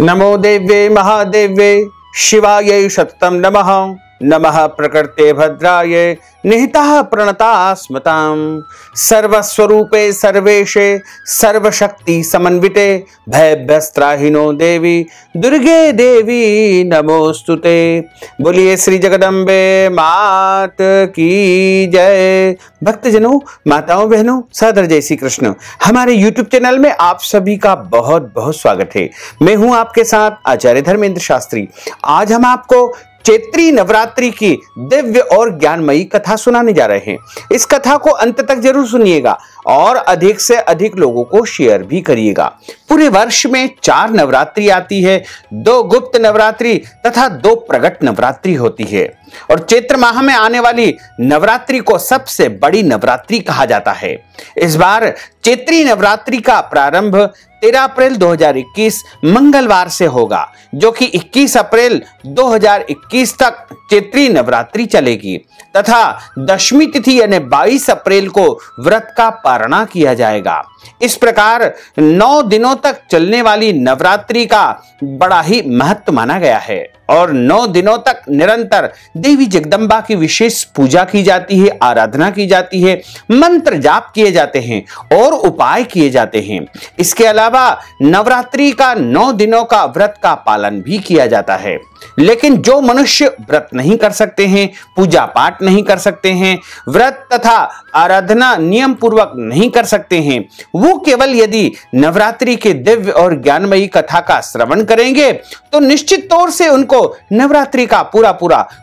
नमो देव्ये महादेव्ये शिवायै सततं नमः। नमः प्रकृते भद्राय निहितः प्रणता स्मतां। सर्वस्वरूपे सर्वेशे सर्वशक्ति समन्विते भयभ्यस्त्राहिनो देवी दुर्गे देवी नमोस्तुते। बोलिए श्री जगदम्बे मात की जय। भक्तजनों, माताओं, बहनों, सादर जय श्री कृष्ण। हमारे YouTube चैनल में आप सभी का बहुत बहुत स्वागत है। मैं हूं आपके साथ आचार्य धर्मेंद्र शास्त्री। आज हम आपको चैत्री नवरात्रि की दिव्य और ज्ञानमयी कथा सुनाने जा रहे हैं। इस कथा को अंत तक जरूर सुनिएगा और अधिक से अधिक लोगों को शेयर भी करिएगा। पूरे वर्ष में 4 नवरात्रि आती है, 2 गुप्त नवरात्रि तथा 2 प्रकट नवरात्रि होती है। और चैत्र माह में आने वाली नवरात्रि को सबसे बड़ी नवरात्रि कहा जाता है। इस बार चैत्री नवरात्रि का प्रारंभ 13 अप्रैल 2021 मंगलवार से होगा, जो कि 21 अप्रैल 2021 तक चैत्री नवरात्रि चलेगी तथा दशमी तिथि यानी 22 अप्रैल को व्रत का पारणा किया जाएगा। इस प्रकार 9 दिनों तक चलने वाली नवरात्रि का बड़ा ही महत्व माना गया है और 9 दिनों तक निरंतर देवी जगदम्बा की विशेष पूजा की जाती है, आराधना की जाती है, मंत्र जाप किए जाते हैं और उपाय किए जाते हैं। इसके अलावा नवरात्रि का 9 दिनों का व्रत का पालन भी किया जाता है। लेकिन जो मनुष्य व्रत नहीं कर सकते हैं, पूजा पाठ नहीं कर सकते हैं, व्रत तथा आराधना नियम पूर्वक नहीं कर सकते हैं, वो केवल यदि नवरात्रि के दिव्य और ज्ञानमयी कथा का श्रवण करेंगे तो निश्चित तौर से उनको नवरात्रि का पूरा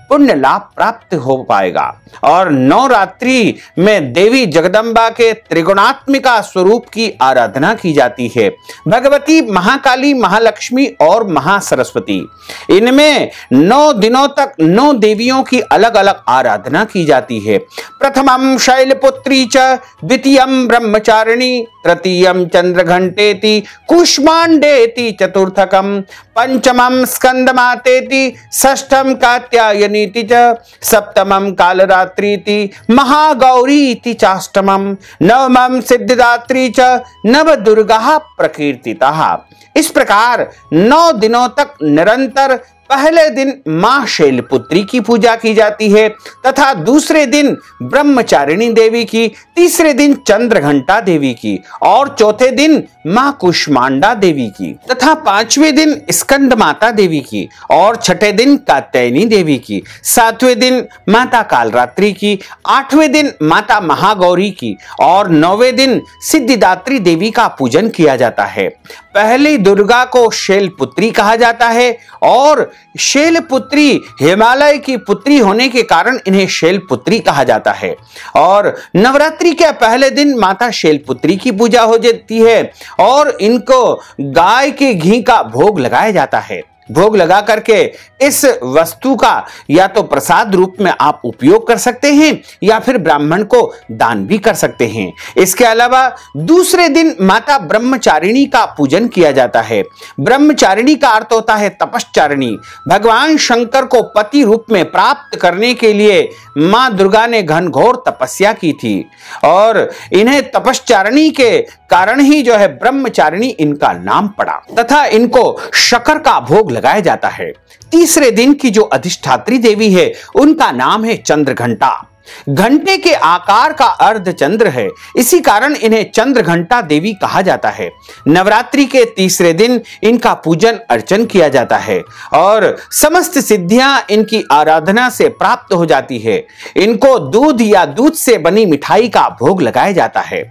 पुण्य लाभ प्राप्त हो पाएगा। और नवरात्रि में देवी जगदम्बा के त्रिगुणात्मिका स्वरूप की आराधना की जाती है। भगवती महाकाली, महालक्ष्मी और महासरस्वती, इनमें 9 दिनों तक 9 देवियों की अलग अलग आराधना की जाती है। प्रथमम शैलपुत्री च, द्वितीयम ब्रह्मचारिणी, तृतीयम चंद्रघंटेति, कूष्मांडेति, चतुर्थकम पंचमम स्कंदमातेति, षष्ठम कात्यायनीति च, सप्तमम कालरात्रीति, महागौरीति चाष्टमम, नवमम सिद्धिदात्री च, नवदुर्गा प्रकीर्तितः। इस प्रकार 9 दिनों तक निरंतर पहले दिन मां शैलपुत्री की पूजा की जाती है तथा दूसरे दिन ब्रह्मचारिणी देवी की, तीसरे दिन चंद्रघंटा देवी की और चौथे दिन मां कुष्मांडा देवी की तथा 5वें दिन स्कंद माता देवी की और 6ठे दिन कात्यायनी देवी की, 7वें दिन माता कालरात्रि की, 8वें दिन माता महागौरी की और 9वें दिन सिद्धिदात्री देवी का पूजन किया जाता है। पहली दुर्गा को शैलपुत्री कहा जाता है और शैलपुत्री हिमालय की पुत्री होने के कारण इन्हें शैलपुत्री कहा जाता है। और नवरात्रि के पहले दिन माता शैलपुत्री की पूजा हो जाती है और इनको गाय के घी का भोग लगाया जाता है। भोग लगा करके इस वस्तु का या तो प्रसाद रूप में आप उपयोग कर सकते हैं या फिर ब्राह्मण को दान भी कर सकते हैं। इसके अलावा दूसरे दिन माता ब्रह्मचारिणी का पूजन किया जाता है। ब्रह्मचारिणी का अर्थ होता है तपश्चारिणी। भगवान शंकर को पति रूप में प्राप्त करने के लिए मां दुर्गा ने घनघोर तपस्या की थी और इन्हें तपश्चारिणी के कारण ही जो है ब्रह्मचारिणी इनका नाम पड़ा तथा इनको शक्कर का भोग लगाया जाता है। तीसरे दिन की जो अधिष्ठात्री देवी है उनका नाम है चंद्रघंटा। घंटे के आकार का अर्ध चंद्र है, इसी कारण इन्हें चंद्रघंटा देवी कहा जाता है। नवरात्रि के तीसरे दिन इनका पूजन अर्चन किया जाता है और समस्त सिद्धियां इनकी आराधना से प्राप्त हो जाती है। इनको दूध या दूध से बनी मिठाई का भोग लगाया जाता है।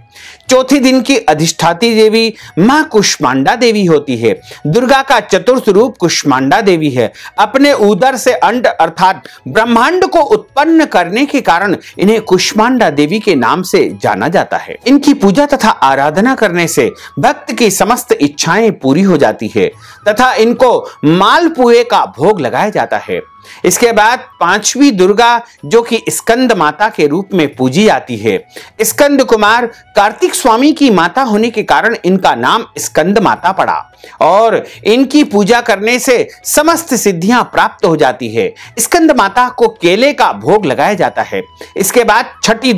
चौथे दिन की अधिष्ठात्री देवी मां कुष्मांडा देवी होती है। दुर्गा का चतुर्थ रूप कुष्मांडा देवी है। अपने उदर से अंड अर्थात ब्रह्मांड को उत्पन्न करने के कारण इन्हें कुष्मांडा देवी के नाम से जाना जाता है। इनकी पूजा तथा आराधना करने से भक्त की समस्त इच्छाएं पूरी हो जाती है तथा इनको मालपुए का भोग लगाया जाता है। इसके बाद 5वीं दुर्गा जो कि स्कंद माता के रूप में पूजी जाती है। स्कंद कुमार कार्तिक स्वामी की माता होने के कारण इनका नाम स्कंद माता पड़ा और इनकी पूजा करने से समस्त सिद्धियां प्राप्त हो जाती है। स्कंद माता को केले का भोग लगाया जाता है। इसके बाद छठी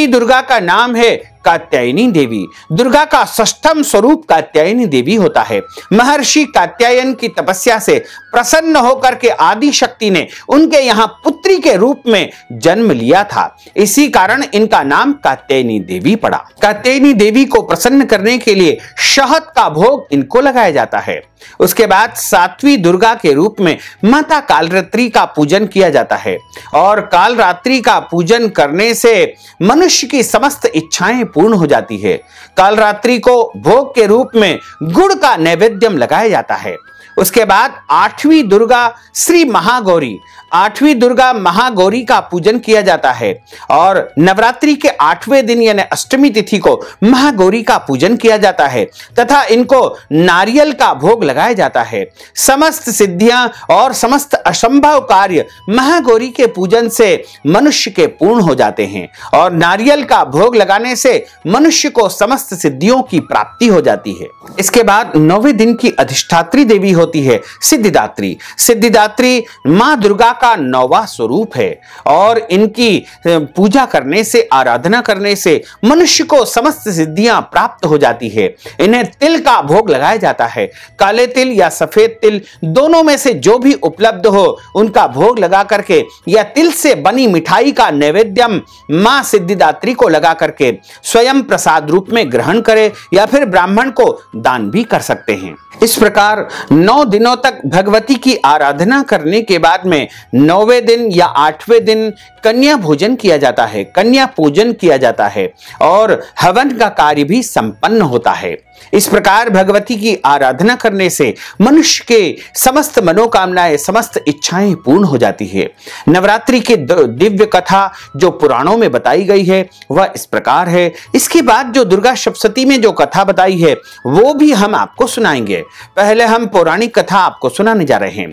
दुर्गा का नाम है कात्यायनी देवी। दुर्गा का षष्ठम स्वरूप कात्यायनी देवी होता है। महर्षि कात्यायन की तपस्या से प्रसन्न होकर के आदि शक्ति ने उनके यहाँ पुत्री के रूप में जन्म लिया था। इसी कारण इनका नाम कात्यायनी देवी पड़ा। कात्यायनी देवी को प्रसन्न करने के लिए शहद का भोग इनको लगाया जाता है। उसके बाद सातवीं दुर्गा के रूप में माता कालरात्रि का पूजन किया जाता है और कालरात्रि का पूजन करने से मनुष्य की समस्त इच्छाएं पूर्ण हो जाती है। कालरात्रि को भोग के रूप में गुड़ का नैवेद्यम लगाया जाता है। उसके बाद आठवीं दुर्गा श्री महागौरी, आठवीं दुर्गा महागौरी का पूजन किया जाता है और नवरात्रि के 8वें दिन यानी अष्टमी तिथि को महागौरी का पूजन किया जाता है तथा इनको नारियल का भोग लगाया जाता है। समस्त सिद्धियां और समस्त असंभव कार्य महागौरी के पूजन से मनुष्य के पूर्ण हो जाते हैं और नारियल का भोग लगाने से मनुष्य को समस्त सिद्धियों की प्राप्ति हो जाती है। इसके बाद 9वें दिन की अधिष्ठात्री देवी होती है सिद्धिदात्री। सिद्धिदात्री मां दुर्गा का 9वां स्वरूप है और इनकी पूजा करने से, आराधना करने से मनुष्य को समस्त सिद्धियां प्राप्त हो जाती है। इन्हें तिल का भोग लगाया जाता है। काले तिल या सफेद तिल दोनों में से जो भी उपलब्ध हो उनका भोग लगा करके या तिल से बनी मिठाई का नैवेद्यम मां सिद्धिदात्री को लगा करके स्वयं प्रसाद रूप में ग्रहण करे या फिर ब्राह्मण को दान भी कर सकते हैं। इस प्रकार 9 दिनों तक भगवती की आराधना करने के बाद में 9वें दिन या 8वें दिन कन्या भोजन किया जाता है, कन्या पूजन किया जाता है और हवन का कार्य भी संपन्न होता है। इस प्रकार भगवती की आराधना करने से मनुष्य के समस्त मनोकामनाएं, समस्त इच्छाएं पूर्ण हो जाती है। नवरात्रि की दिव्य कथा जो पुराणों में बताई गई है वह इस प्रकार है। इसके बाद जो दुर्गा सप्तशती में जो कथा बताई है वो भी हम आपको सुनाएंगे। पहले हम पौराणिक कथा आपको सुनाने जा रहे हैं।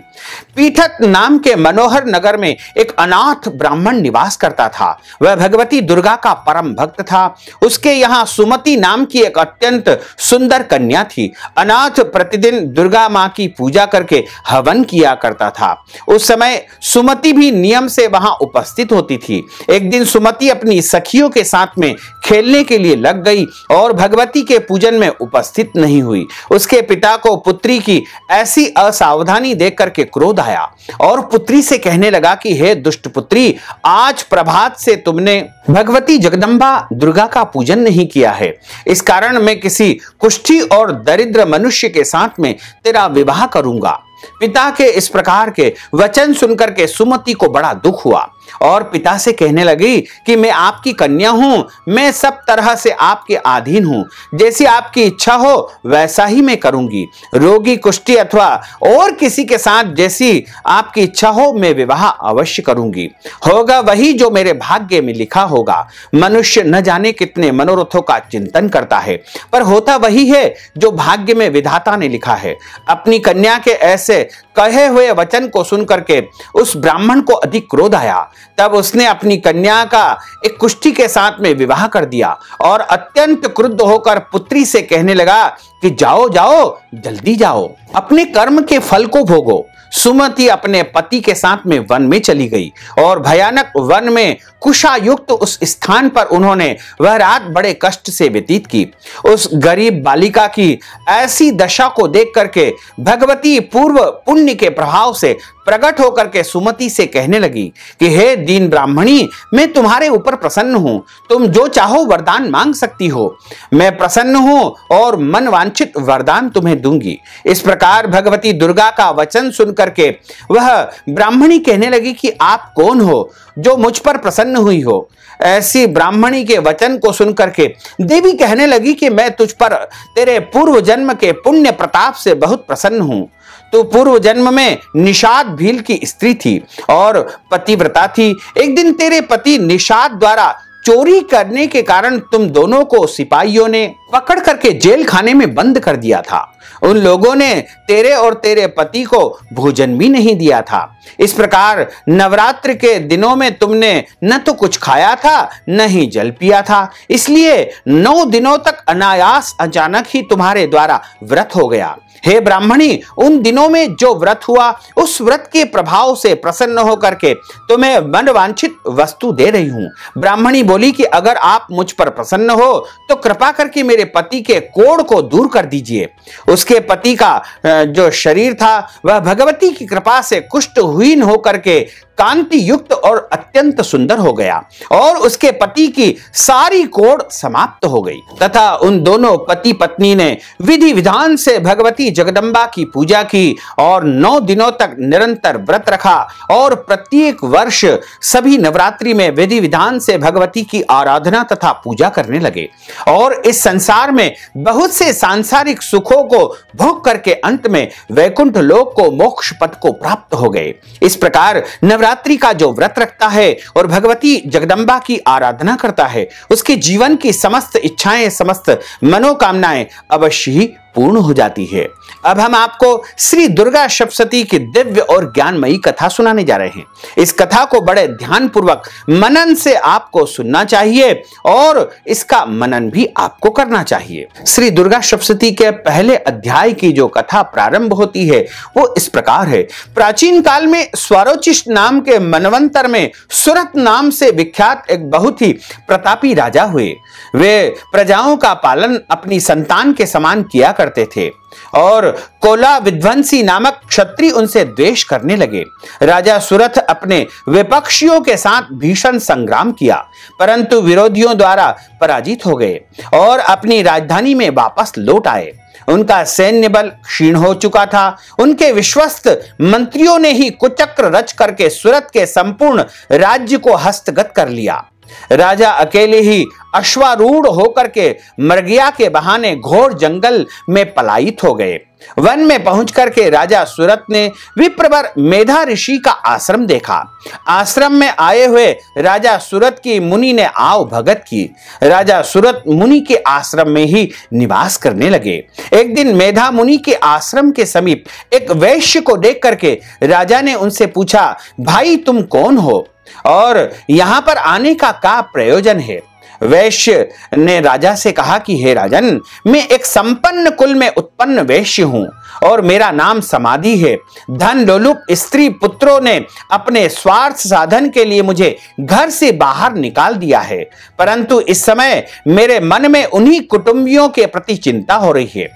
पीठक नाम के मनोहर नगर में एक अनाथ ब्राह्मण निवास करता था। वह भगवती दुर्गा का परम भक्त था। उसके यहाँ सुमति नाम की एक अत्यंत सुंदर कन्या थी। अनाथ प्रतिदिन दुर्गा मां की पूजा करके हवन किया करता था। उस समय सुमति भी नियम से वहां उपस्थित होती थी। एक दिन सुमति अपनी सखियों के साथ में खेलने के लिए लग गई और भगवती के पूजन में उपस्थित नहीं हुई। उसके पिता को पुत्री की ऐसी असावधानी देख करके क्रोध आया और पुत्री से कहने लगा कि हे दुष्ट पुत्री, आज प्रभात से तुमने भगवती जगदम्बा दुर्गा का पूजन नहीं किया है। इस कारण मैं किसी कुष्ठी और दरिद्र मनुष्य के साथ में तेरा विवाह करूंगा। पिता के इस प्रकार के वचन सुनकर के सुमति को बड़ा दुख हुआ और पिता से कहने लगी कि मैं आपकी कन्या हूं, मैं सब तरह से आपके अधीन हूं। जैसी आपकी इच्छा हो वैसा ही मैं करूंगी। रोगी, कुष्ठी अथवा और किसी के साथ जैसी आपकी इच्छा हो मैं विवाह अवश्य करूंगी। होगा वही जो मेरे भाग्य में लिखा होगा। मनुष्य न जाने कितने मनोरथों का चिंतन करता है, पर होता वही है जो भाग्य में विधाता ने लिखा है। अपनी कन्या के ऐसे कहे हुए वचन को सुनकर के उस ब्राह्मण को अधिक क्रोध आया। तब उसने अपनी कन्या का एक कुष्ठी के साथ में विवाह कर दिया और अत्यंत क्रुद्ध होकर पुत्री से कहने लगा कि जाओ जाओ, जल्दी जाओ, अपने कर्म के फल को भोगो। सुमति अपने पति के साथ में वन में चली गई और भयानक वन में कुशायुक्त उस स्थान पर उन्होंने वह रात बड़े कष्ट से व्यतीत की। उस गरीब बालिका की ऐसी दशा को देख करके भगवती पूर्व पुण्य के प्रभाव से प्रकट होकर के सुमति से कहने लगी कि हे दीन ब्राह्मणी, मैं तुम्हारे ऊपर प्रसन्न हूं। तुम जो चाहो वरदान मांग सकती हो। मैं प्रसन्न हूं और मन वांछित वरदान तुम्हें दूंगी। इस प्रकार भगवती दुर्गा का वचन सुन करके वह ब्राह्मणी कहने लगी कि आप कौन हो जो मुझ पर प्रसन्न हुई हो। ऐसी ब्राह्मणी के वचन को सुनकर के देवी कहने लगी कि मैं तुझ पर तेरे पूर्व जन्म के पुण्य प्रताप से बहुत प्रसन्न हूं। तो पूर्व जन्म में निषाद भील की स्त्री थी और पतिव्रता थी। एक दिन तेरे पति निषाद द्वारा चोरी करने के कारण तुम दोनों को सिपाहियों ने पकड़ करके जेल खाने में बंद कर दिया था। उन लोगों ने तेरे और तेरे पति को भोजन भी नहीं दिया था। इस प्रकार नवरात्र के दिनों में तुमने न तो कुछ खाया था न ही जल पिया था, इसलिए 9 दिनों तक अनायास अचानक ही तुम्हारे द्वारा व्रत हो गया। हे ब्राह्मणी, उन दिनों में जो व्रत हुआ उस व्रत के प्रभाव से प्रसन्न होकर के तुम्हें मनवांछित वस्तु दे रही हूं। ब्राह्मणी बोली कि अगर आप मुझ पर प्रसन्न हो तो कृपा करके मेरे पति के कोढ़ को दूर कर दीजिए। उसके पति का जो शरीर था वह भगवती की कृपा से कुष्ठहीन होकर के कांति युक्त और अत्यंत सुंदर हो गया और उसके पति की सारी कोढ़ समाप्त हो गई तथा उन दोनों पति पत्नी ने विधि विधान से भगवती जगदम्बा की पूजा की और 9 दिनों तक निरंतर व्रत रखा और प्रत्येक वर्ष सभी नवरात्रि में विधि विधान से भगवती की आराधना तथा पूजा करने लगे और इस संसार में बहुत से सांसारिक सुखों को भोग करके अंत में वैकुंठ लोक को मोक्ष पद को प्राप्त हो गए। इस प्रकार नवरात्रि का जो व्रत रखता है और भगवती जगदम्बा की आराधना करता है उसके जीवन की समस्त इच्छाएं, समस्त मनोकामनाएं अवश्य ही पूर्ण हो जाती है। अब हम आपको श्री दुर्गा सप्तशती की दिव्य और ज्ञानमयी कथा सुनाने जा रहे हैं। इस कथा को बड़े ध्यानपूर्वक मनन से आपको सुनना चाहिए और इसका मनन भी आपको करना चाहिए। श्री दुर्गा सप्तशती के पहले अध्याय की जो कथा प्रारंभ होती है वो इस प्रकार है। प्राचीन काल में स्वरोचिष्ट नाम के मनवंतर में सुरत नाम से विख्यात एक बहुत ही प्रतापी राजा हुए। वे प्रजाओं का पालन अपनी संतान के समान किया करते थे और कोला विध्वंसी नामक क्षत्रिय उनसे द्वेष करने लगे। राजा सुरथ अपने विपक्षियों के साथ भीषण संग्राम किया परंतु विरोधियों द्वारा पराजित हो गए और अपनी राजधानी में वापस लौट आए। उनका सैन्य बल क्षीण हो चुका था। उनके विश्वस्त मंत्रियों ने ही कुचक्र रच करके सूरत के संपूर्ण राज्य को हस्तगत कर लिया। राजा अकेले ही अश्वारूढ़ होकर के मृगया के बहाने घोर जंगल में पलायित हो गए। वन में पहुंचकर के राजा सूरत ने विप्रवर मेधा ऋषि का आश्रम देखा। आश्रम में आए हुए राजा सूरत की मुनि ने आव भगत की। राजा सूरत मुनि के आश्रम में ही निवास करने लगे। एक दिन मेधा मुनि के आश्रम के समीप एक वैश्य को देख करके राजा ने उनसे पूछा, भाई तुम कौन हो और यहां पर आने का क्या प्रयोजन है? वैश्य ने राजा से कहा कि हे राजन, मैं एक संपन्न कुल में उत्पन्न वैश्य हूं और मेरा नाम समाधि है। धन लोलुप स्त्री पुत्रों ने अपने स्वार्थ साधन के लिए मुझे घर से बाहर निकाल दिया है परंतु इस समय मेरे मन में उन्हीं कुटुंबियों के प्रति चिंता हो रही है।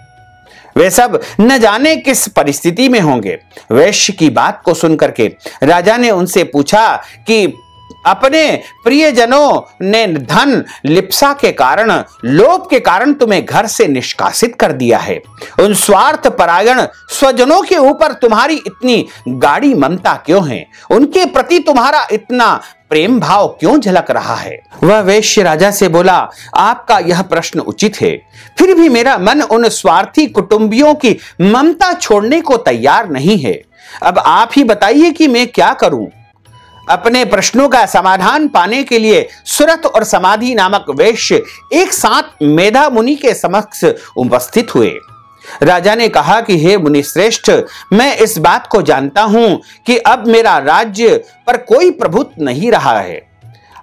वे सब न जाने किस परिस्थिति में होंगे। वैश्य की बात को सुनकर के राजा ने उनसे पूछा कि अपने प्रियजनों ने धन लिप्सा के कारण, लोभ के कारण तुम्हें घर से निष्कासित कर दिया है। उन स्वार्थ परायण स्वजनों के ऊपर तुम्हारी इतनी गाढ़ी ममता क्यों है? उनके प्रति तुम्हारा इतना प्रेम भाव क्यों झलक रहा है? वह वैश्य राजा से बोला, आपका यह प्रश्न उचित है, फिर भी मेरा मन उन स्वार्थी कुटुंबियों की ममता छोड़ने को तैयार नहीं है। अब आप ही बताइए कि मैं क्या करूं? अपने प्रश्नों का समाधान पाने के लिए सुरथ और समाधि नामक वैश्य एक साथ मेधा मुनि के समक्ष उपस्थित हुए। राजा ने कहा कि हे मुनि श्रेष्ठ, मैं इस बात को जानता हूं कि अब मेरा राज्य पर कोई प्रभुत्व नहीं रहा है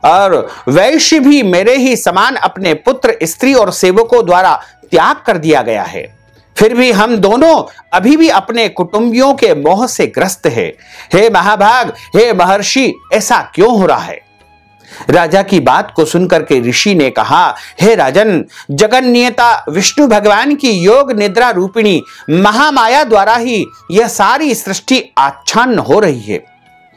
और वैश्य भी मेरे ही समान अपने पुत्र, स्त्री और सेवकों द्वारा त्याग कर दिया गया है। फिर भी हम दोनों अभी भी अपने कुटुंबियों के मोह से ग्रस्त हैं। हे महाभाग, हे महर्षि, ऐसा क्यों हो रहा है? राजा की बात को सुनकर के ऋषि ने कहा, हे राजन, जगन्नियता विष्णु भगवान की योग निद्रा रूपिणी महामाया द्वारा ही यह सारी सृष्टि आच्छन्न हो रही है।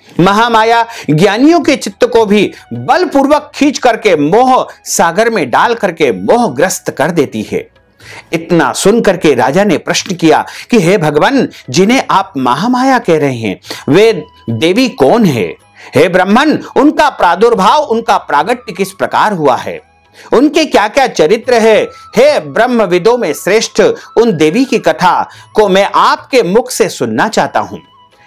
महामाया ज्ञानियों के चित्त को भी बलपूर्वक खींच करके मोह सागर में डाल करके मोहग्रस्त कर देती है। इतना सुनकर के राजा ने प्रश्न किया कि हे भगवान, जिन्हें आप महामाया कह रहे हैं वे देवी कौन है? हे ब्राह्मण, उनका प्रादुर्भाव, उनका प्रागट्य किस प्रकार हुआ है? उनके क्या क्या चरित्र है? हे ब्रह्मविदों में श्रेष्ठ, उन देवी की कथा को मैं आपके मुख से सुनना चाहता हूं।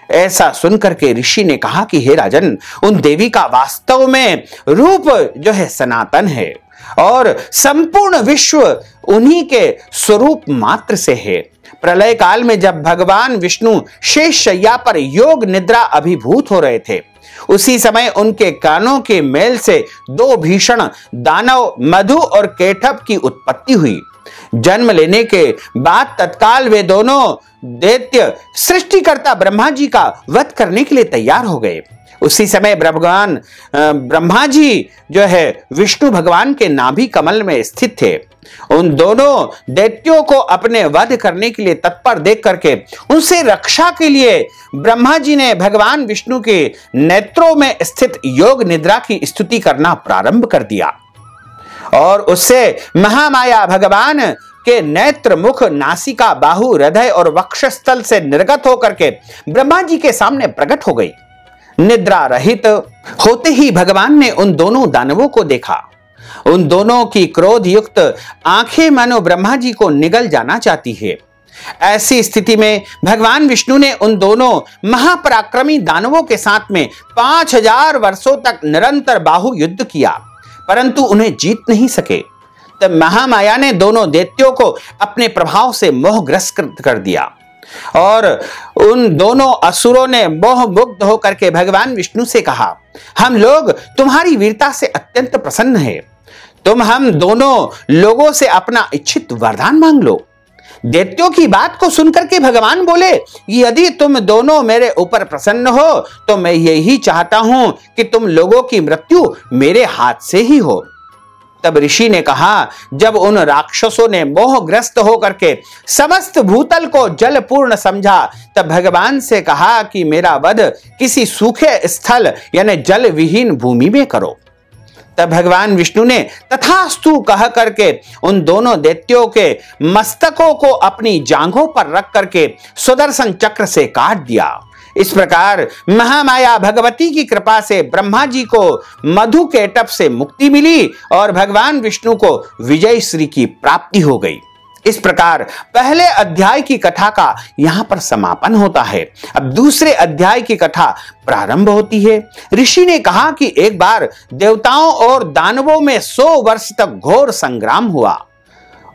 ऐसा सुनकर के ऋषि ने कहा कि हे राजन, उन देवी का वास्तव में रूप जो है सनातन है और संपूर्ण विश्व उन्हीं के स्वरूप मात्र से है। प्रलय काल में जब भगवान विष्णु शेष शैया पर योग निद्रा अभिभूत हो रहे थे, उसी समय उनके कानों के मेल से दो भीषण दानव मधु और केठप की उत्पत्ति हुई। जन्म लेने के बाद तत्काल वे दोनों दैत्य सृष्टिकर्ता ब्रह्मा जी का वध करने के लिए तैयार हो गए। उसी समय भगवान ब्रह्मा जी जो है विष्णु भगवान के नाभि कमल में स्थित थे। उन दोनों दैत्यों को अपने वध करने के लिए तत्पर देख करके उनसे रक्षा के लिए ब्रह्मा जी ने भगवान विष्णु के नेत्रों में स्थित योग निद्रा की स्तुति करना प्रारंभ कर दिया और उससे महामाया भगवान के नेत्र, मुख, नासिका, बाहु, हृदय और वक्षस्थल से निर्गत होकर के ब्रह्मा जी के सामने प्रकट हो गई। निद्रा रहित होते ही भगवान ने उन दोनों दानवों को देखा। उन दोनों की क्रोध युक्त आंखें मानो ब्रह्मा जी को निगल जाना चाहती है। ऐसी स्थिति में भगवान विष्णु ने उन दोनों महापराक्रमी दानवों के साथ में 5000 वर्षों तक निरंतर बाहु युद्ध किया, परंतु उन्हें जीत नहीं सके। तब महामाया ने दोनों दैत्यों को अपने प्रभाव से मोहग्रस्त कर दिया और उन दोनों असुरों ने मोह मुग्ध होकर के भगवान विष्णु से कहा, हम लोग तुम्हारी वीरता से अत्यंत प्रसन्न हैं। तुम हम दोनों लोगों से अपना इच्छित वरदान मांग लो। दैत्यों की बात को सुनकर के भगवान बोले, यदि तुम दोनों मेरे ऊपर प्रसन्न हो तो मैं यही चाहता हूं कि तुम लोगों की मृत्यु मेरे हाथ से ही हो। तब ऋषि ने कहा, जब उन राक्षसों ने मोहग्रस्त होकर के समस्त भूतल को जलपूर्ण समझा, तब भगवान से कहा कि मेरा वध किसी सूखे स्थल यानी जल विहीन भूमि में करो। तब भगवान विष्णु ने तथास्तु कह करके उन दोनों दैत्यों के मस्तकों को अपनी जांघों पर रख करके सुदर्शन चक्र से काट दिया। इस प्रकार महामाया भगवती की कृपा से ब्रह्मा जी को मधु केटप से मुक्ति मिली और भगवान विष्णु को विजय श्री की प्राप्ति हो गई। इस प्रकार पहले अध्याय की कथा का यहां पर समापन होता है। अब दूसरे अध्याय की कथा प्रारंभ होती है। ऋषि ने कहा कि एक बार देवताओं और दानवों में 100 वर्ष तक घोर संग्राम हुआ।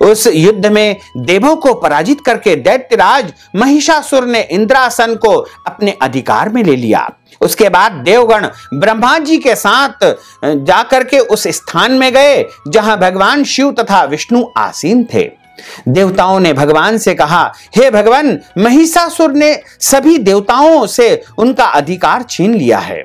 उस युद्ध में देवों को पराजित करके दैत्यराज महिषासुर ने इंद्रासन को अपने अधिकार में ले लिया। उसके बाद देवगण ब्रह्मा जी के साथ जाकर के उस स्थान में गए जहां भगवान शिव तथा विष्णु आसीन थे। देवताओं ने भगवान से कहा, हे भगवान, महिषासुर ने सभी देवताओं से उनका अधिकार छीन लिया है।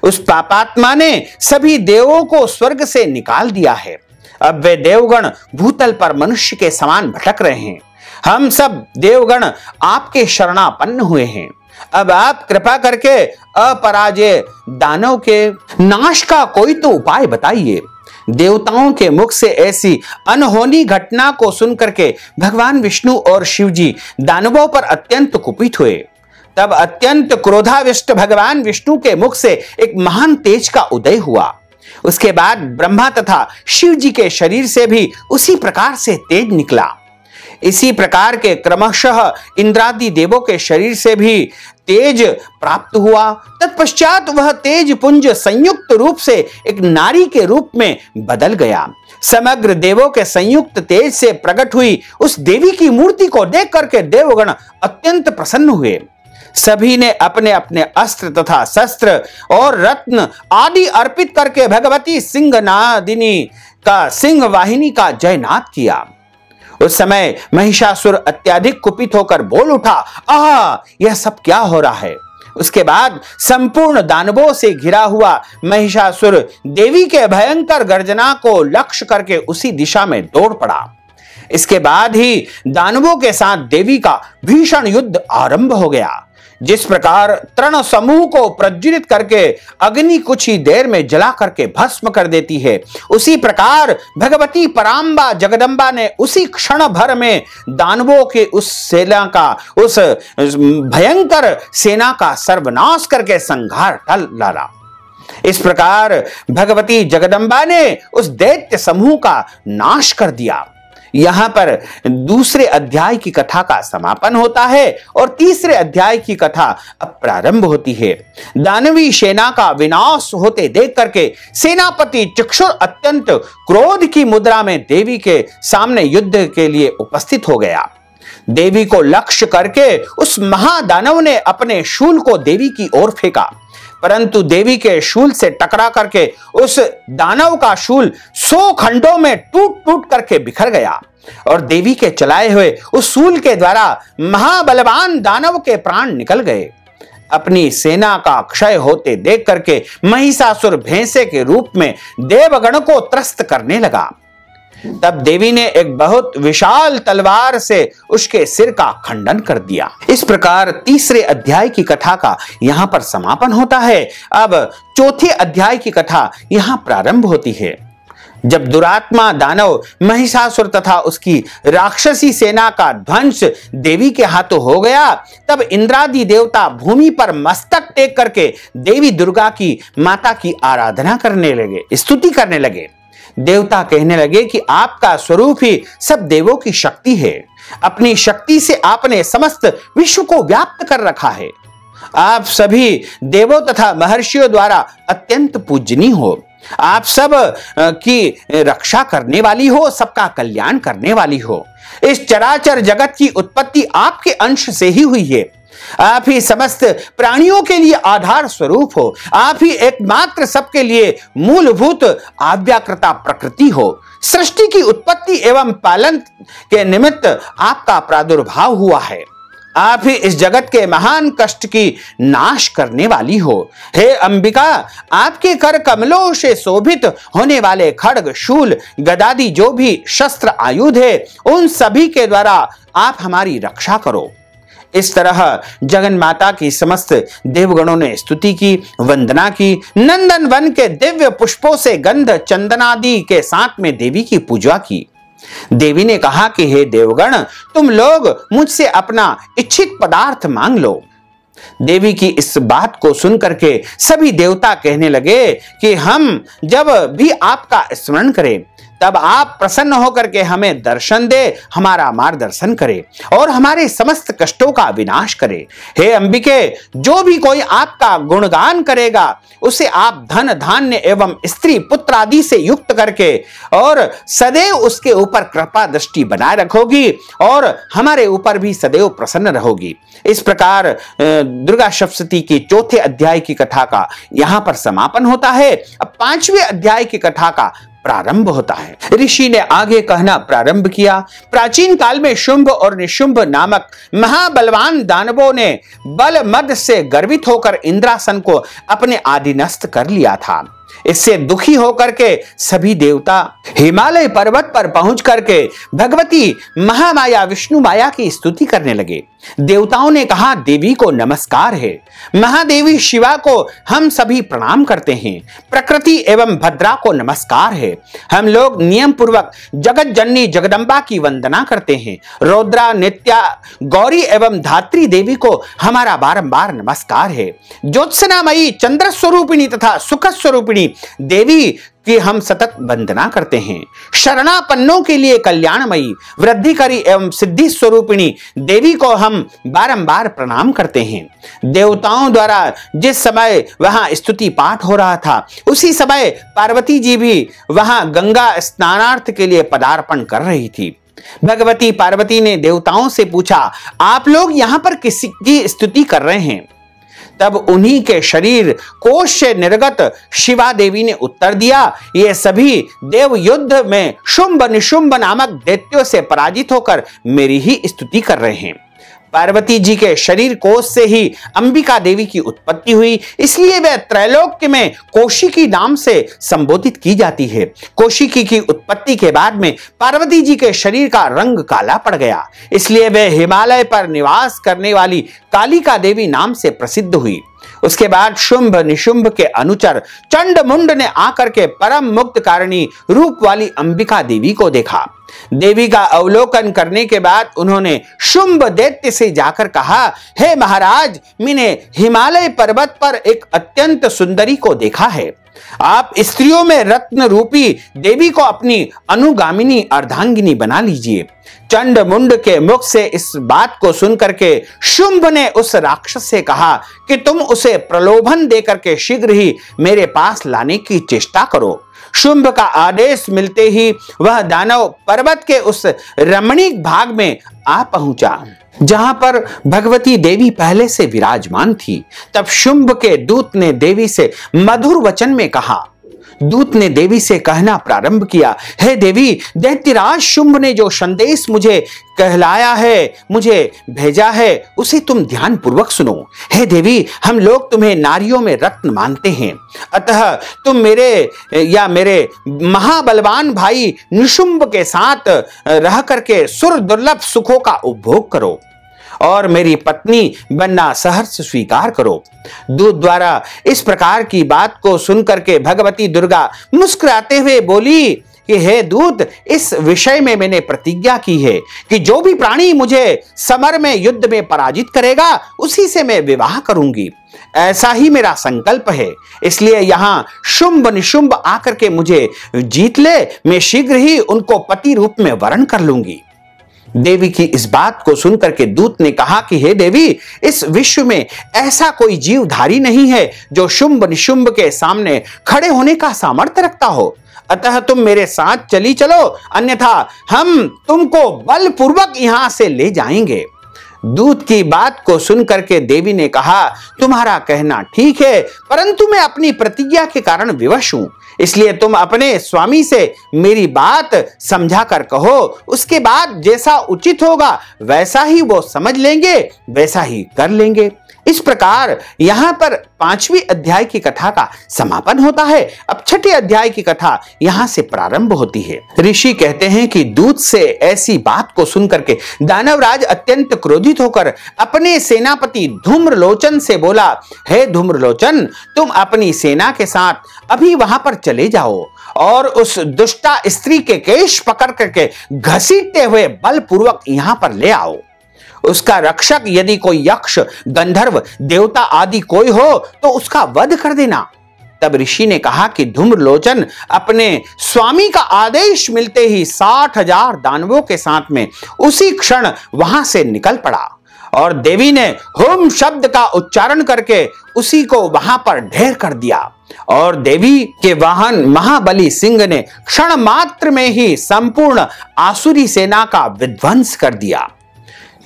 उस पापात्मा ने सभी देवों को स्वर्ग से निकाल दिया है। अब वे देवगण भूतल पर मनुष्य के समान भटक रहे हैं। हम सब देवगण आपके शरणापन्न हुए हैं। अब आप कृपा करके अपराजय दानव के नाश का कोई तो उपाय बताइए। देवताओं के मुख से ऐसी अनहोनी घटना को सुनकर के भगवान विष्णु और शिव जी दानवों पर अत्यंत कुपित हुए। तब अत्यंत क्रोधाविष्ट भगवान विष्णु के मुख से एक महान तेज का उदय हुआ। उसके बाद ब्रह्मा तथा शिव जी के शरीर से भी उसी प्रकार से तेज निकला। इसी प्रकार के क्रमशः इंद्रादि देवों के शरीर से भी तेज प्राप्त हुआ। तत्पश्चात वह तेज पुंज संयुक्त रूप से एक नारी के रूप में बदल गया। समग्र देवों के संयुक्त तेज से प्रकट हुई उस देवी की मूर्ति को देख करके देवगण अत्यंत प्रसन्न हुए। सभी ने अपने अपने अस्त्र तथा शस्त्र और रत्न आदि अर्पित करके भगवती सिंहनादिनी का सिंह वाहिनी का जयनाद किया। उस समय महिषासुर अत्यधिक कुपित होकर बोल उठा, आह, यह सब क्या हो रहा है। उसके बाद संपूर्ण दानवों से घिरा हुआ महिषासुर देवी के भयंकर गर्जना को लक्ष्य करके उसी दिशा में दौड़ पड़ा। इसके बाद ही दानवों के साथ देवी का भीषण युद्ध आरंभ हो गया। जिस प्रकार तृण समूह को प्रज्वलित करके अग्नि कुछ ही देर में जला करके भस्म कर देती है, उसी प्रकार भगवती परांबा जगदम्बा ने उसी क्षण भर में दानवों के उस सेना का, उस भयंकर सेना का सर्वनाश करके संहार डाला। इस प्रकार भगवती जगदम्बा ने उस दैत्य समूह का नाश कर दिया। यहाँ पर दूसरे अध्याय की कथा का समापन होता है और तीसरे अध्याय की कथा अब प्रारंभ होती है। दानवी सेना का विनाश होते देख करके सेनापति चक्षुर अत्यंत क्रोध की मुद्रा में देवी के सामने युद्ध के लिए उपस्थित हो गया। देवी को लक्ष्य करके उस महादानव ने अपने शूल को देवी की ओर फेंका, परंतु देवी के शूल से टकरा करके उस दानव का शूल 100 खंडों में टूट टूट करके बिखर गया और देवी के चलाए हुए उस शूल के द्वारा महाबलवान दानव के प्राण निकल गए। अपनी सेना का क्षय होते देख करके महिषासुर भैंसे के रूप में देवगण को त्रस्त करने लगा। तब देवी ने एक बहुत विशाल तलवार से उसके सिर का खंडन कर दिया। इस प्रकार तीसरे अध्याय की कथा का यहाँ पर समापन होता है। अब चौथे अध्याय की कथा यहाँ प्रारंभ होती है। जब दुरात्मा दानव महिषासुर तथा उसकी राक्षसी सेना का ध्वंस देवी के हाथों हो गया, तब इंद्रादि देवता भूमि पर मस्तक टेक करके देवी दुर्गा की माता की आराधना करने लगे, स्तुति करने लगे। देवता कहने लगे कि आपका स्वरूप ही सब देवों की शक्ति है। अपनी शक्ति से आपने समस्त विश्व को व्याप्त कर रखा है। आप सभी देवों तथा महर्षियों द्वारा अत्यंत पूजनीय हो। आप सब की रक्षा करने वाली हो, सबका कल्याण करने वाली हो। इस चराचर जगत की उत्पत्ति आपके अंश से ही हुई है। आप ही समस्त प्राणियों के लिए आधार स्वरूप हो। आप ही एकमात्र सबके लिए मूलभूत आव्याकृता प्रकृति हो। सृष्टि की उत्पत्ति एवं पालन के निमित्त आपका प्रादुर्भाव हुआ है। आप ही इस जगत के महान कष्ट की नाश करने वाली हो। हे अंबिका, आपके कर कमलों से शोभित होने वाले खड्ग, शूल, गदादि जो भी शस्त्र आयुध है, उन सभी के द्वारा आप हमारी रक्षा करो। इस तरह जगन माता की समस्त देवगणों ने स्तुति की, वंदना की। नंदन वन के दिव्य पुष्पों से गंध चंदनादि के साथ में देवी की पूजा की। देवी ने कहा कि हे देवगण, तुम लोग मुझसे अपना इच्छित पदार्थ मांग लो। देवी की इस बात को सुन करके सभी देवता कहने लगे कि हम जब भी आपका स्मरण करें तब आप प्रसन्न होकर के हमें दर्शन दे, हमारा मार्गदर्शन करे और हमारे समस्त कष्टों का विनाश करे। हे अंबिके, जो भी कोई आपका गुणगान करेगा उसे आप धन धान्य एवं स्त्री पुत्र आदि से युक्त करके और सदैव उसके ऊपर कृपा दृष्टि बनाए रखोगी और हमारे ऊपर भी सदैव प्रसन्न रहोगी। इस प्रकार दुर्गा सप्तशती की चौथे अध्याय की कथा का यहाँ पर समापन होता है। अब पांचवें अध्याय की कथा का प्रारंभ होता है। ऋषि ने आगे कहना प्रारंभ किया। प्राचीन काल में शुंभ और निशुंभ नामक महाबलवान दानवों ने बल मद से गर्वित होकर इंद्रासन को अपने आधीनस्थ कर लिया था। इससे दुखी होकर के सभी देवता हिमालय पर्वत पर पहुंच करके भगवती महामाया विष्णु माया की स्तुति करने लगे। देवताओं ने कहा, देवी को नमस्कार है। महादेवी शिवा को हम सभी प्रणाम करते हैं। प्रकृति एवं भद्रा को नमस्कार है। हम लोग नियम पूर्वक जगत जननी जगदम्बा की वंदना करते हैं। रौद्रा, नित्या, गौरी एवं धात्री देवी को हमारा बारंबार नमस्कार है। ज्योत्सनामयी, चंद्र स्वरूपिणी तथा सुख स्वरूपिणी देवी की हम सतत वंदना करते हैं। शरणापन्नों के लिए कल्याणमयी, वृद्धिकरी एवं सिद्धि स्वरूपिणी देवी को हम बारंबार प्रणाम करते हैं। देवताओं द्वारा जिस समय वहां स्तुति पाठ हो रहा था, उसी समय पार्वती जी भी वहां गंगा स्नानार्थ के लिए पदार्पण कर रही थी। भगवती पार्वती ने देवताओं से पूछा, आप लोग यहां पर किसकी स्तुति कर रहे हैं? तब उन्हीं के शरीर कोश से निर्गत शिवा देवी ने उत्तर दिया, ये सभी देव युद्ध में शुंभ निशुंभ नामक दैत्यों से पराजित होकर मेरी ही स्तुति कर रहे हैं। पार्वती जी के शरीर कोश से ही अंबिका देवी की उत्पत्ति हुई, इसलिए वह त्रैलोक्य में कौशिकी नाम से संबोधित की जाती है। कौशिकी की उत्पत्ति के बाद में पार्वती जी के शरीर का रंग काला पड़ गया, इसलिए वह हिमालय पर निवास करने वाली कालिका देवी नाम से प्रसिद्ध हुई। उसके बाद शुंभ निशुंभ के अनुचर चंड मुंड ने आकर के परम मुक्त कारिणी रूप वाली अंबिका देवी को देखा। देवी का अवलोकन करने के बाद उन्होंने शुंभ दैत्य से जाकर कहा, हे महाराज, मैंने हिमालय पर्वत पर एक अत्यंत सुंदरी को देखा है। आप स्त्रियों में रत्न रूपी देवी को अपनी अनुगामिनी अर्धांगिनी बना लीजिए। चंड मुंड के मुख से इस बात को सुनकर के शुंभ ने उस राक्षस से कहा कि तुम उसे प्रलोभन देकर के शीघ्र ही मेरे पास लाने की चेष्टा करो। शुंभ का आदेश मिलते ही वह दानव पर्वत के उस रमणीक भाग में आ पहुंचा जहां पर भगवती देवी पहले से विराजमान थी। तब शुंभ के दूत ने देवी से मधुर वचन में कहा। दूत ने देवी से कहना प्रारंभ किया, हे देवी, दैत्यराज शुंभ ने जो संदेश मुझे कहलाया है, मुझे भेजा है, उसे तुम ध्यान पूर्वक सुनो। हे देवी, हम लोग तुम्हें नारियों में रत्न मानते हैं, अतः तुम मेरे महाबलवान भाई निशुंभ के साथ रह करके सुर दुर्लभ सुखों का उपभोग करो और मेरी पत्नी बनना सहर्ष स्वीकार करो। दूत द्वारा इस प्रकार की बात को सुनकर के भगवती दुर्गा मुस्कुराते हुए बोली कि हे दूत, इस विषय में मैंने प्रतिज्ञा की है कि जो भी प्राणी मुझे समर में युद्ध में पराजित करेगा उसी से मैं विवाह करूंगी। ऐसा ही मेरा संकल्प है, इसलिए यहां शुंभ निशुंभ आकर के मुझे जीत ले, मैं शीघ्र ही उनको पति रूप में वरण कर लूंगी। देवी की इस बात को सुनकर के दूत ने कहा कि हे देवी, इस विश्व में ऐसा कोई जीवधारी नहीं है जो शुंभ निशुंभ के सामने खड़े होने का सामर्थ्य रखता हो, अतः तुम मेरे साथ चली चलो, अन्यथा हम तुमको बलपूर्वक यहां से ले जाएंगे। दूत की बात को सुनकर के देवी ने कहा, तुम्हारा कहना ठीक है, परंतु मैं अपनी प्रतिज्ञा के कारण विवश हूं, इसलिए तुम अपने स्वामी से मेरी बात समझा कर कहो, उसके बाद जैसा उचित होगा वैसा ही वो समझ लेंगे, वैसा ही कर लेंगे। इस प्रकार यहां पर 5वें अध्याय की कथा का समापन होता है। अब 6ठे अध्याय की कथा यहां से प्रारंभ होती है। ऋषि कहते हैं कि दूत से ऐसी बात को सुनकर के दानवराज अत्यंत क्रोधित होकर अपने सेनापति धूम्रलोचन से बोला, हे धूम्रलोचन, तुम अपनी सेना के साथ अभी वहां पर चले जाओ और उस दुष्टा स्त्री के केश पकड़ करके घसीटते हुए बलपूर्वक यहां पर ले आओ। उसका रक्षक यदि कोई यक्ष, गंधर्व, देवता आदि कोई हो तो उसका वध कर देना। तब ऋषि ने कहा कि धूम्रलोचन अपने स्वामी का आदेश मिलते ही 60,000 दानवों के साथ में उसी क्षण वहां से निकल पड़ा और देवी ने होम शब्द का उच्चारण करके उसी को वहां पर ढेर कर दिया और देवी के वाहन महाबली सिंह ने क्षण मात्र में ही संपूर्ण आसुरी सेना का विध्वंस कर दिया।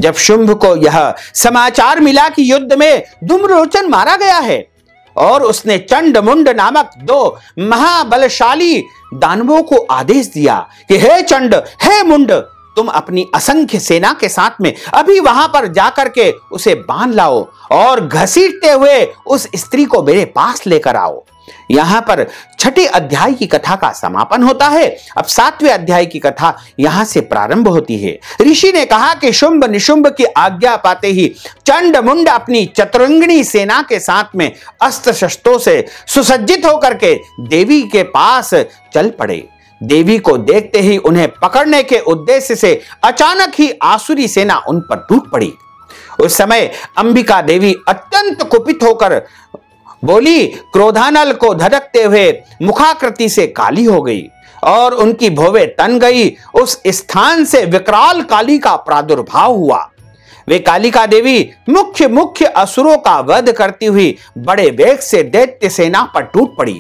जब शुंभ को यह समाचार मिला कि युद्ध में धूम्रलोचन मारा गया है और उसने चंड मुंड नामक 2 महाबलशाली दानवों को आदेश दिया कि हे चंड, हे मुंड, तुम अपनी असंख्य सेना के साथ में अभी वहां पर जाकर के उसे बांध लाओ और घसीटते हुए उस स्त्री को मेरे पास लेकर आओ। यहां पर 6ठे अध्याय की कथा का समापन होता है। अब 7वें अध्याय की कथा यहां से प्रारंभ होती है। ऋषि ने कहा कि शुंभ निशुंभ की आज्ञा पाते ही चंड मुंड अपनी चतुरंगिणी सेना के साथ में अस्त्र शस्त्रों से सुसज्जित होकर के देवी के पास चल पड़े। देवी को देखते ही उन्हें पकड़ने के उद्देश्य से अचानक ही आसुरी सेना उन पर टूट पड़ी। उस समय अंबिका देवी अत्यंत कुपित होकर बोली, क्रोधानल को धड़कते हुए मुखाकृति से काली हो गई और उनकी भौवें तन गई। उस स्थान से विकराल काली का प्रादुर्भाव हुआ। वे कालिका देवी मुख्य असुरों का वध करती हुई बड़े वेग से दैत्य सेना पर टूट पड़ी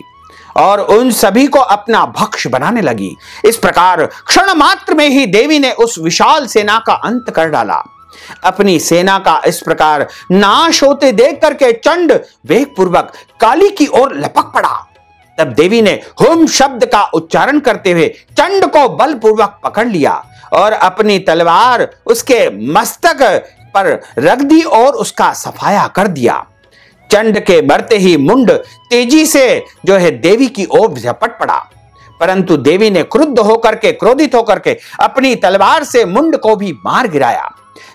और उन सभी को अपना भक्ष बनाने लगी। इस प्रकार क्षण मात्र में ही देवी ने उस विशाल सेना का अंत कर डाला। अपनी सेना का इस प्रकार नाश होते देख करके चंड वेग पूर्वक काली की ओर लपक पड़ा। तब देवी ने होम शब्द का उच्चारण करते हुए चंड को बलपूर्वक पकड़ लिया और अपनी तलवार उसके मस्तक पर रख दी और उसका सफाया कर दिया। चंड के मरते ही मुंड तेजी से देवी की ओर झपट पड़ा, परंतु देवी ने क्रोधित होकर के अपनी तलवार से मुंड को भी मार गिराया।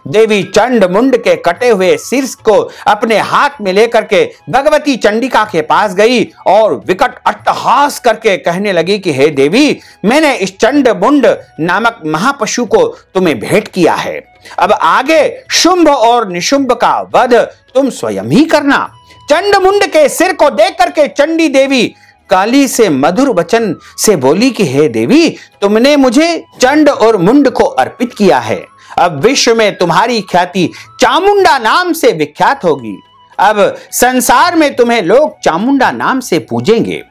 देवी चंड मुंड के कटे हुए शीर्ष को अपने हाथ में लेकर के भगवती चंडिका के पास गई और विकट अट्टहास करके कहने लगी कि हे देवी, मैंने इस चंड मुंड नामक महापशु को तुम्हें भेंट किया है। अब आगे शुंभ और निशुंभ का वध तुम स्वयं ही करना। चंड मुंड के सिर को देख करके चंडी देवी काली से मधुर वचन से बोली कि हे देवी, तुमने मुझे चंड और मुंड को अर्पित किया है। अब विश्व में तुम्हारी ख्याति चामुंडा नाम से विख्यात होगी। अब संसार में तुम्हें लोग चामुंडा नाम से पूजेंगे।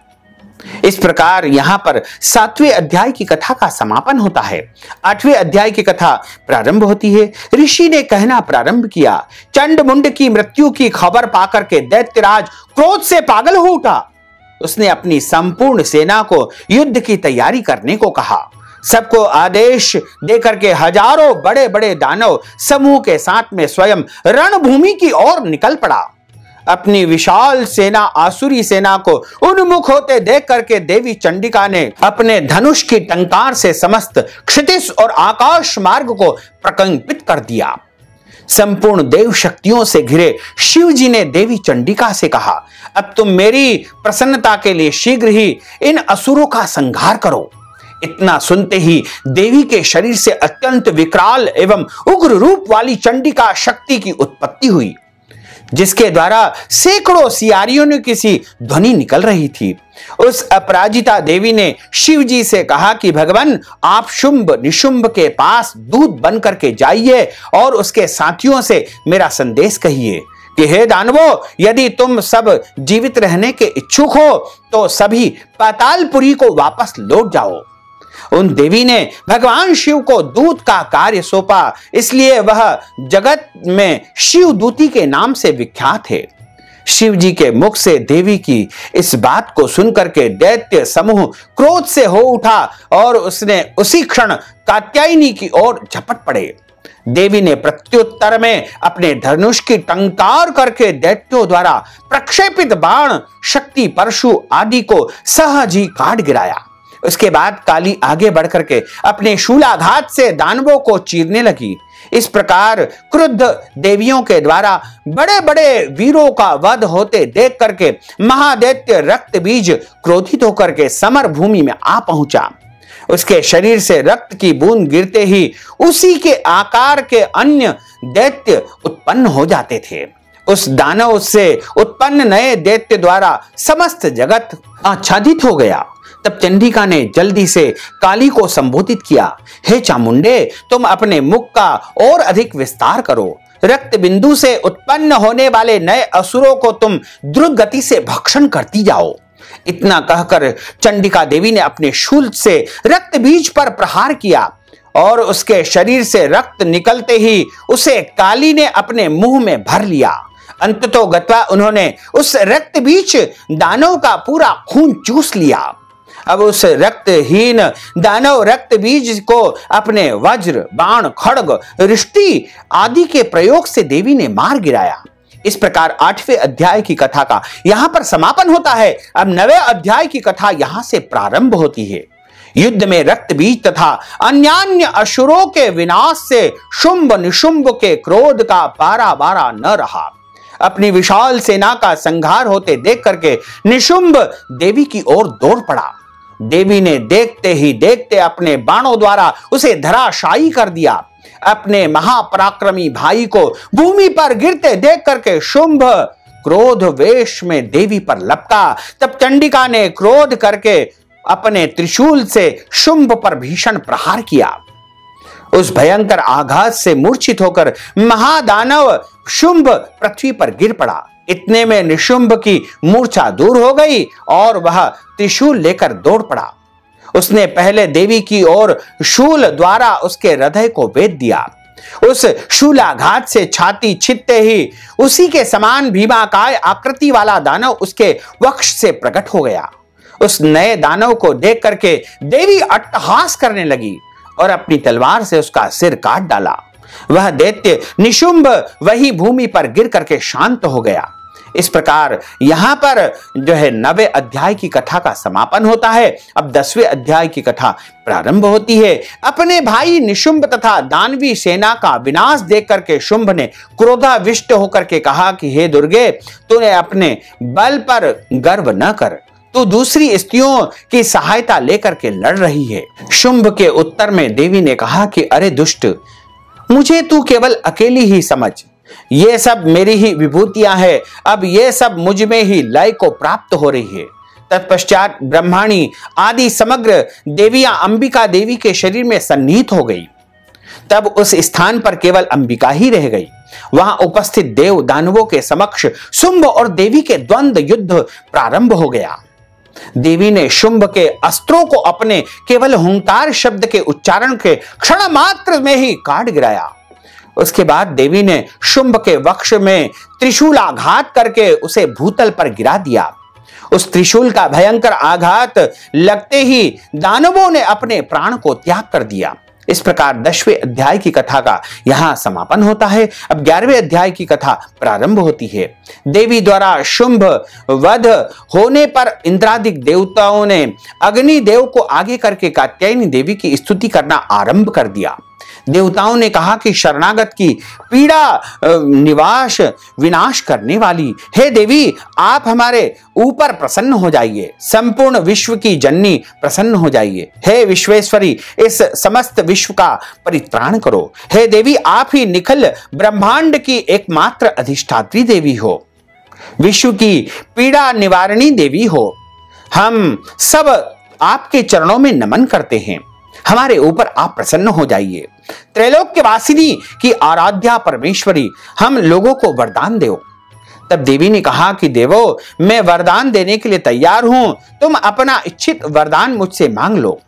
इस प्रकार यहां पर 7वें अध्याय की कथा का समापन होता है। 8वें अध्याय की कथा प्रारंभ होती है। ऋषि ने कहना प्रारंभ किया, चंड मुंड की मृत्यु की खबर पाकर के दैत्यराज क्रोध से पागल हो उठा। उसने अपनी संपूर्ण सेना को युद्ध की तैयारी करने को कहा। सबको आदेश देकर के हजारों बड़े बड़े दानव समूह के साथ में स्वयं रणभूमि की ओर निकल पड़ा। अपनी विशाल सेना आसुरी सेना को उन्मुख होते देख करके देवी चंडिका ने अपने धनुष की टंकार से समस्त क्षितिज और आकाश मार्ग को प्रकंपित कर दिया। संपूर्ण देव शक्तियों से घिरे शिव जी ने देवी चंडिका से कहा, अब तुम मेरी प्रसन्नता के लिए शीघ्र ही इन असुरों का संहार करो। इतना सुनते ही देवी के शरीर से अत्यंत विकराल एवं उग्र रूप वाली चंडिका शक्ति की उत्पत्ति हुई, जिसके द्वारा सैकड़ों सियारियों ने किसी ध्वनि निकल रही थी। उस अपराजिता देवी ने शिव जी से कहा कि भगवान, आप शुंभ निशुंभ के पास दूत बन करके जाइए और उसके साथियों से मेरा संदेश कहिए कि हे दानवों, यदि तुम सब जीवित रहने के इच्छुक हो तो सभी पातालपुरी को वापस लौट जाओ। उन देवी ने भगवान शिव को दूत का कार्य सौंपा, इसलिए वह जगत में शिव दूती के नाम से विख्यात है। शिव जी के मुख से देवी की इस बात को सुनकर के दैत्य समूह क्रोध से हो उठा और उसने उसी क्षण कात्यायनी की ओर झपट पड़े। देवी ने प्रत्युत्तर में अपने धनुष की टंकार करके दैत्यों द्वारा प्रक्षेपित बाण, शक्ति, परशु आदि को सहज ही काट गिराया। उसके बाद काली आगे बढ़कर के अपने शूलाघात से दानवों को चीरने लगी। इस प्रकार क्रुद्ध देवियों के द्वारा बड़े बड़े वीरों का वध होते देख करके महादैत्य रक्त बीज क्रोधित होकर के समर भूमि में आ पहुंचा। उसके शरीर से रक्त की बूंद गिरते ही उसी के आकार के अन्य दैत्य उत्पन्न हो जाते थे। उस दानव से उत्पन्न नए दैत्य द्वारा समस्त जगत आच्छादित हो गया। तब चंडिका ने जल्दी से काली को संबोधित किया, हे चामुंडे, तुम अपने मुख का और अधिक विस्तार करो। रक्त बिंदु से उत्पन्न होने वाले नए असुरों को तुम द्रुत गति से भक्षण करती जाओ। इतना कहकर चंडिका देवी ने अपने शूल से रक्त बीज पर प्रहार किया और उसके शरीर से रक्त निकलते ही उसे काली ने अपने मुंह में भर लिया। अंततो गत्वा उन्होंने उस रक्त बीज दानव का पूरा खून चूस लिया। अब उस रक्तहीन दानव रक्त बीज को अपने वज्र, बाण, खड्ग, रिष्टि आदि के प्रयोग से देवी ने मार गिराया। इस प्रकार 8वें अध्याय की कथा का यहां पर समापन होता है। अब 9वें अध्याय की कथा यहां से प्रारंभ होती है। युद्ध में रक्त बीज तथा अन्यान्य असुरों के विनाश से शुंभ निशुंभ के क्रोध का पारा बारा न रहा। अपनी विशाल सेना का संहार होते देख करके निशुंभ देवी की ओर दौड़ पड़ा। देवी ने देखते ही देखते अपने बाणों द्वारा उसे धराशायी कर दिया। अपने महापराक्रमी भाई को भूमि पर गिरते देख करके शुंभ क्रोध वेश में देवी पर लपका। तब चंडिका ने क्रोध करके अपने त्रिशूल से शुंभ पर भीषण प्रहार किया। उस भयंकर आघात से मूर्छित होकर महादानव शुंभ पृथ्वी पर गिर पड़ा। इतने में निशुंभ की मूर्छा दूर हो गई और वह त्रिशूल लेकर दौड़ पड़ा। उसने पहले देवी की ओर शूल द्वारा उसके हृदय को भेद दिया। उस शूलाघात से छाती छिदते ही उसी के समान भीमाकाय आकृति वाला दानव उसके वक्ष से प्रकट हो गया। उस नए दानव को देख करके देवी अट्टहास करने लगी और अपनी तलवार से उसका सिर काट डाला। वह दैत्य निशुंभ वही भूमि पर गिर करके शांत हो गया। इस प्रकार यहाँ पर जो है 9वें अध्याय की कथा का समापन होता है। अब 10वें अध्याय की कथा प्रारंभ होती है। अपने भाई निशुंभ तथा दानवी सेना का विनाश देख करके शुंभ ने क्रोधाविष्ट होकर के कहा कि हे दुर्गे, तूने अपने बल पर गर्व न कर, तू दूसरी स्त्रियों की सहायता लेकर के लड़ रही है। शुंभ के उत्तर में देवी ने कहा कि अरे दुष्ट, मुझे तू केवल अकेली ही समझ, ये सब मेरी ही विभूतियां हैं, अब ये सब मुझ में ही लय को प्राप्त हो रही है। तत्पश्चात ब्रह्माणी आदि समग्र देवियां अंबिका देवी के शरीर में सन्निहित हो गई। तब उस स्थान पर केवल अंबिका ही रह गई। वहां उपस्थित देव दानवों के समक्ष शुंभ और देवी के द्वंद्व युद्ध प्रारंभ हो गया। देवी ने शुंभ के अस्त्रों को अपने केवल हुंकार शब्द के उच्चारण के क्षण मात्र में ही काट गिराया। उसके बाद देवी ने शुंभ के वक्ष में त्रिशूलाघात करके उसे भूतल पर गिरा दिया। उस त्रिशूल का भयंकर आघात लगते ही दानवों ने अपने प्राण को त्याग कर दिया। इस प्रकार 10वें अध्याय की कथा का यहां समापन होता है। अब 11वें अध्याय की कथा प्रारंभ होती है। देवी द्वारा शुंभ वध होने पर इंद्रादिक देवताओं ने अग्नि देव को आगे करके कात्यायनी देवी की स्तुति करना आरंभ कर दिया। देवताओं ने कहा कि शरणागत की पीड़ा निवाश विनाश करने वाली हे देवी, आप हमारे ऊपर प्रसन्न हो जाइए, संपूर्ण विश्व की जननी प्रसन्न हो जाइए। हे विश्वेश्वरी, इस समस्त विश्व का परित्राण करो। हे देवी, आप ही निखिल ब्रह्मांड की एकमात्र अधिष्ठात्री देवी हो, विश्व की पीड़ा निवारणी देवी हो। हम सब आपके चरणों में नमन करते हैं, हमारे ऊपर आप प्रसन्न हो जाइए। त्रैलोक्य वासिनी की आराध्या परमेश्वरी, हम लोगों को वरदान दो। तब देवी ने कहा कि देवो, मैं वरदान देने के लिए तैयार हूं, तुम अपना इच्छित वरदान मुझसे मांग लो।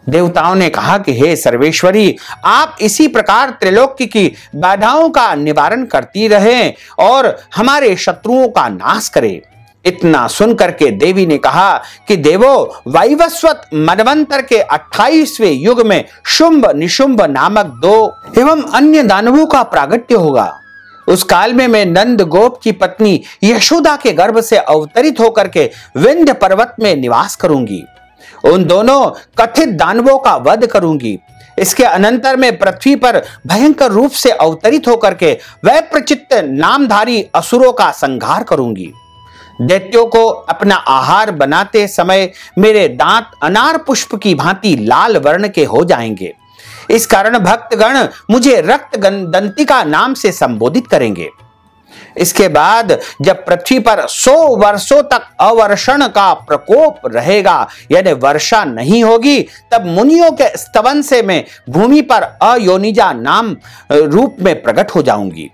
देवताओं ने कहा कि हे सर्वेश्वरी, आप इसी प्रकार त्रैलोक्य की बाधाओं का निवारण करती रहें और हमारे शत्रुओं का नाश करें। इतना सुनकर के देवी ने कहा कि देवो, वैवस्वत मनवंतर के 28वें युग में शुंभ निशुंभ नामक 2 एवं अन्य दानवों का प्रागट्य होगा। उस काल में मैं नंद गोप की पत्नी यशोदा के गर्भ से अवतरित होकर के विंध्य पर्वत में निवास करूंगी। उन दोनों कथित दानवों का वध करूंगी। इसके अनंतर मैं पृथ्वी पर भयंकर रूप से अवतरित होकर के वैप्रचित्त नामधारी असुरों का संहार करूंगी। दैत्यों को अपना आहार बनाते समय मेरे दांत अनार पुष्प की भांति लाल वर्ण के हो जाएंगे। इस कारण भक्तगण मुझे रक्त दंतिका नाम से संबोधित करेंगे। इसके बाद जब पृथ्वी पर 100 वर्षों तक अवर्षण का प्रकोप रहेगा, यानी वर्षा नहीं होगी, तब मुनियों के स्तवन से मैं भूमि पर अयोनिजा नाम रूप में प्रकट हो जाऊंगी।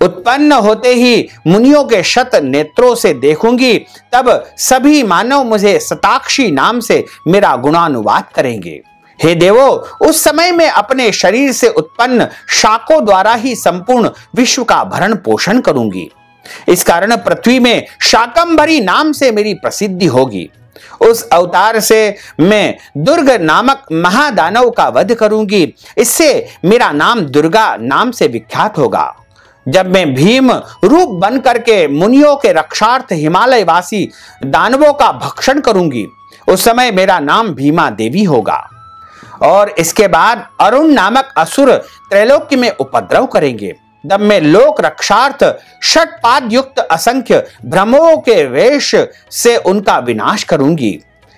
उत्पन्न होते ही मुनियों के शत नेत्रों से देखूंगी, तब सभी मानव मुझे शताक्षी नाम से मेरा गुणानुवाद करेंगे। हे देवो, उस समय मैं अपने शरीर से उत्पन्न शाकों द्वारा ही संपूर्ण विश्व का भरण पोषण करूंगी। इस कारण पृथ्वी में शाकंभरी नाम से मेरी प्रसिद्धि होगी। उस अवतार से मैं दुर्ग नामक महादानव का वध करूंगी। इससे मेरा नाम दुर्गा नाम से विख्यात होगा। जब मैं भीम रूप बन करके मुनियों के रक्षार्थ हिमालय वासी दानवों का भक्षण करूंगी, उस समय मेरा नाम भीमा देवी होगा। और इसके बाद अरुण नामक असुर त्रैलोक्य में उपद्रव करेंगे। तब मैं लोक रक्षार्थ षटपाद युक्त असंख्य भ्रमों के वेश से उनका विनाश करूंगी।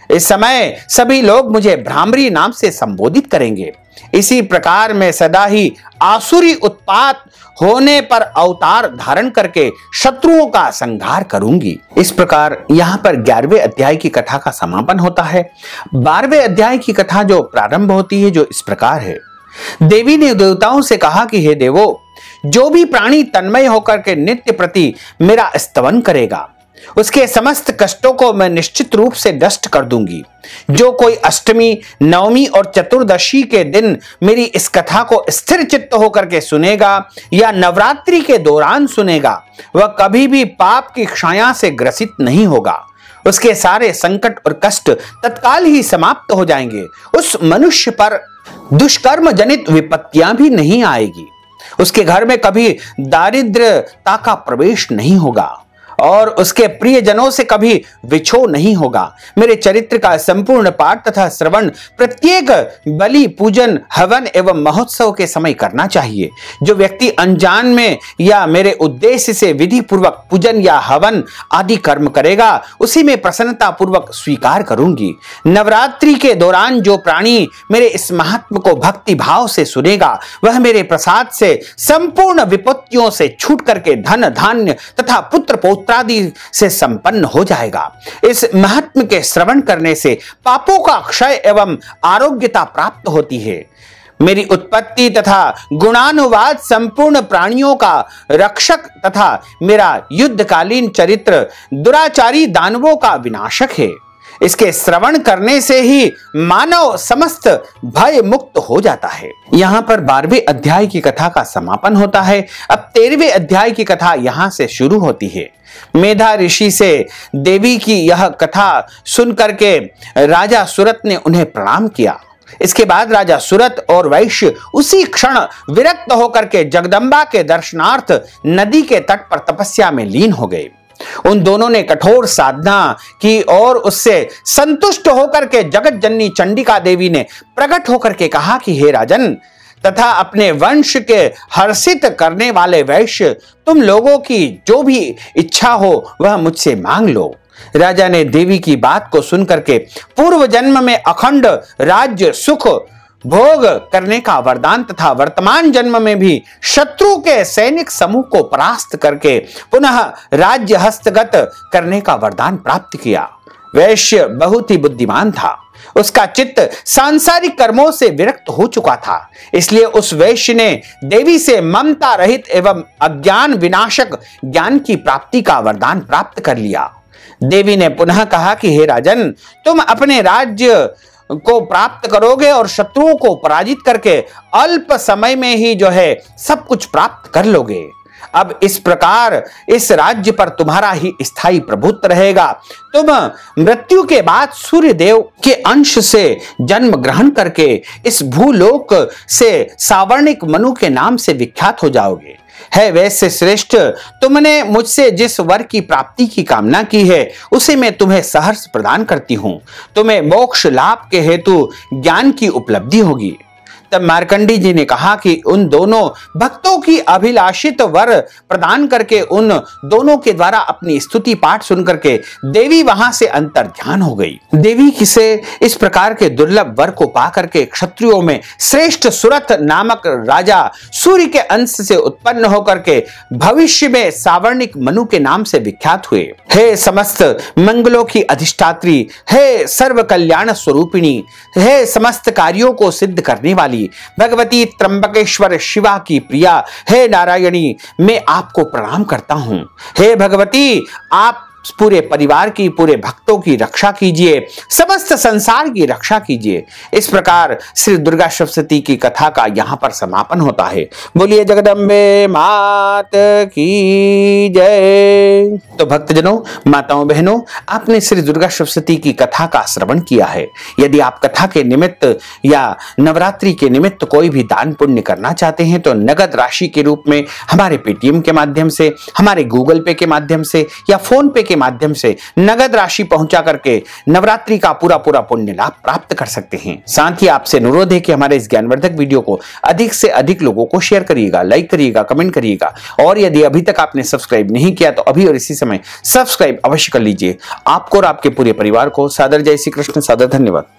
इस समय सभी लोग मुझे भ्रामरी नाम से संबोधित करेंगे। इसी प्रकार मैं सदा ही आसुरी उत्पात होने पर अवतार धारण करके शत्रुओं का संहार करूंगी। इस प्रकार यहाँ पर 11वें अध्याय की कथा का समापन होता है। 12वें अध्याय की कथा जो प्रारंभ होती है, जो इस प्रकार है। देवी ने देवताओं से कहा कि हे देवो, जो भी प्राणी तन्मय होकर के नित्य प्रति मेरा स्तवन करेगा, उसके समस्त कष्टों को मैं निश्चित रूप से नष्ट कर दूंगी। जो कोई अष्टमी, नवमी और चतुर्दशी के दिन मेरी इस कथा को स्थिर चित्त होकर के सुनेगा या नवरात्रि के दौरान सुनेगा, वह कभी भी पाप की क्षया से ग्रसित नहीं होगा। उसके सारे संकट और कष्ट तत्काल ही समाप्त हो जाएंगे। उस मनुष्य पर दुष्कर्म जनित विपत्तियां भी नहीं आएगी। उसके घर में कभी दारिद्र्यता का प्रवेश नहीं होगा और उसके प्रियजनों से कभी विछोह नहीं होगा। मेरे चरित्र का संपूर्ण पाठ तथा श्रवण प्रत्येक बलि, पूजन, हवन एवं महोत्सव के समय करना चाहिए। जो व्यक्ति अनजान में या मेरे उद्देश्य से विधि पूर्वक पूजन या हवन आदि कर्म करेगा, उसी में प्रसन्नता पूर्वक स्वीकार करूंगी। नवरात्रि के दौरान जो प्राणी मेरे इस महात्म को भक्ति भाव से सुनेगा, वह मेरे प्रसाद से संपूर्ण विपत्तियों से छूट करके धन, धान्य तथा पुत्र पौत्रादि से संपन्न हो जाएगा। इस महात्म के श्रवण करने से पापों का क्षय एवं आरोग्यता प्राप्त होती है। मेरी उत्पत्ति तथा गुणानुवाद संपूर्ण प्राणियों का रक्षक तथा मेरा युद्धकालीन चरित्र दुराचारी दानवों का विनाशक है। इसके श्रवण करने से ही मानव समस्त भय मुक्त हो जाता है। यहाँ पर 12वें अध्याय की कथा का समापन होता है। अब 13वें अध्याय की कथा यहाँ से शुरू होती है। मेधा ऋषि से देवी की यह कथा सुनकर के राजा सुरत ने उन्हें प्रणाम किया। इसके बाद राजा सुरत और वैश्य उसी क्षण विरक्त होकर के जगदम्बा के दर्शनार्थ नदी के तट पर तपस्या में लीन हो गए। उन दोनों ने कठोर साधना की और उससे संतुष्ट होकर के जगत जननी चंडिका देवी ने प्रकट होकर के कहा कि हे राजन तथा अपने वंश के हर्षित करने वाले वैश्य, तुम लोगों की जो भी इच्छा हो वह मुझसे मांग लो। राजा ने देवी की बात को सुनकर के पूर्व जन्म में अखंड राज्य सुख भोग करने का वरदान तथा वर्तमान जन्म में भी शत्रु के सैनिक समूह को परास्त करके पुनः राज्य हस्तगत करने का वरदान प्राप्त किया। वैश्य बहुत ही बुद्धिमान था। उसका चित्त सांसारिक कर्मों से विरक्त हो चुका था। इसलिए उस वैश्य ने देवी से ममता रहित एवं अज्ञान विनाशक ज्ञान की प्राप्ति का वरदान प्राप्त कर लिया। देवी ने पुनः कहा कि हे राजन, तुम अपने राज्य को प्राप्त करोगे और शत्रुओं को पराजित करके अल्प समय में ही जो है सब कुछ प्राप्त कर लोगे। अब इस प्रकार इस राज्य पर तुम्हारा ही स्थायी प्रभुत्व रहेगा। तुम मृत्यु के बाद सूर्य देव के अंश से जन्म ग्रहण करके इस भूलोक से सावर्णिक मनु के नाम से विख्यात हो जाओगे। है वैश्य श्रेष्ठ, तुमने मुझसे जिस वर की प्राप्ति की कामना की है उसे मैं तुम्हें सहर्ष प्रदान करती हूं। तुम्हें मोक्ष लाभ के हेतु ज्ञान की उपलब्धि होगी। तब मार्कंडी जी ने कहा कि उन दोनों भक्तों की अभिलाषित वर प्रदान करके उन दोनों के द्वारा अपनी स्तुति पाठ सुनकर के देवी वहां से अंतर ध्यान हो गई। देवी किसे इस प्रकार के दुर्लभ वर को पाकर के क्षत्रियों में श्रेष्ठ सुरथ नामक राजा सूर्य के अंश से उत्पन्न होकर के भविष्य में सावर्णिक मनु के नाम से विख्यात हुए। हे समस्त मंगलों की अधिष्ठात्री, हे सर्व कल्याण स्वरूपिणी, हे समस्त कार्यों को सिद्ध करने वाली भगवती त्र्यंबकेश्वर शिवा की प्रिया, हे नारायणी, मैं आपको प्रणाम करता हूं। हे भगवती, आप पूरे परिवार की, पूरे भक्तों की रक्षा कीजिए, समस्त संसार की रक्षा कीजिए। इस प्रकार श्री दुर्गा सप्तशती की कथा का यहाँ पर समापन होता है। बोलिए जगदम्बे मात की जय। तो भक्तजनों, माताओं, बहनों, आपने श्री दुर्गा सप्तशती की कथा का श्रवण किया है। यदि आप कथा के निमित्त या नवरात्रि के निमित्त कोई भी दान पुण्य करना चाहते हैं तो नगद राशि के रूप में हमारे पेटीएम के माध्यम से, हमारे गूगल पे के माध्यम से या फोन पे के माध्यम से नगद राशि पहुंचा करके नवरात्रि का पूरा पुण्य लाभ प्राप्त कर सकते हैं। साथ ही आपसे अनुरोध है कि हमारे इस ज्ञानवर्धक वीडियो को अधिक से अधिक लोगों को शेयर करिएगा, लाइक करिएगा, कमेंट करिएगा और यदि अभी तक आपने सब्सक्राइब नहीं किया तो अभी और इसी समय सब्सक्राइब अवश्य कर लीजिए। आपको और आपके पूरे परिवार को सादर जय श्री कृष्ण, सादर धन्यवाद।